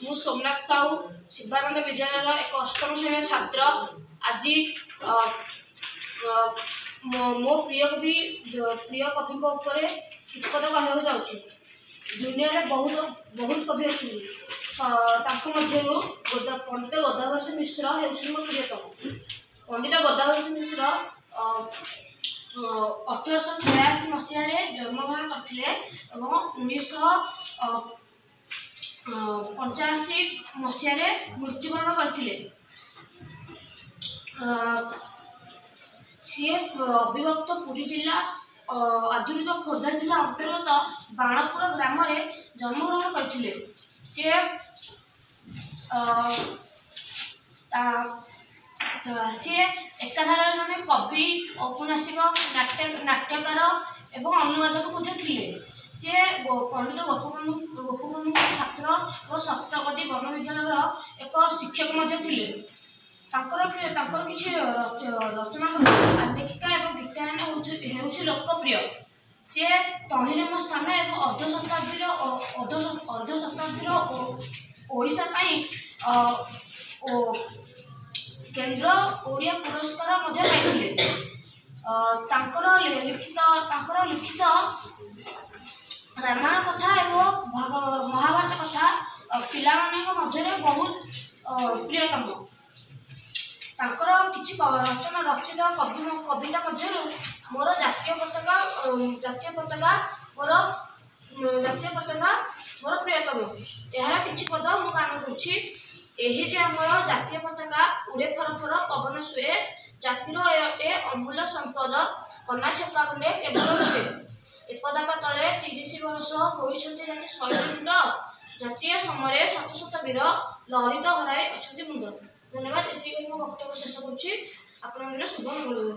मु सोमनाथ साहू शिवानंद विद्यालय एक अष्टम श्रेणी छात्र। आज मो प्रिय कवि किसी पद कहवाक जाऊँगी। दुनिया में बहुत बहुत कवि अच्छे पंडित गदाधर सिंह मिश्र हूँ मो प्रियतम। पंडित गदाधर सिंह मिश्र 1886 मसीह जन्मग्रहण करते 1985 मसीह मृत्युवरण करते। सी अविभक्त पुरी जिला आधुनिक खोर्धा जिला अंतर्गत बाणपुर ग्राम में जन्मग्रहण करते। सी एकाधार जड़े कवि औपन्यासिक नाट्यकार एवं अनुवादक थे। सी पंडित गोपबंधु छात्र और सप्तपदी वन विद्यालय एक शिक्षक थे। किसी रचना आलेखिका और गीतायन हूँ लोकप्रिय। सी तहिलेम स्थान एवं अर्ध शताब्दी ओडिशा केंद्र ओडिया पुरस्कार पाइथिले। लिखित रामायण कथा एवं महाभारत कथा पिला मध्य बहुत प्रियतम। किसी रचना रचित कविता मध्य मोर जातीय पताका मोर प्रियतम। यार किसी पद मु गान करुँची। यही आमर जातीय पताका उड़े फरफर पवन शुए जातिर ए अमूल्य संपद कन्या छक्का खंडे केवल रुपे। ए पताका तले 30 वर्ष होइछन्ति जाति शैलखंड जातीय समय शत शत वीर ललित हराई अच्छे मुंड। धन्यवाद। ये वक्तव्य शेष करुँची। शुभ मंगल।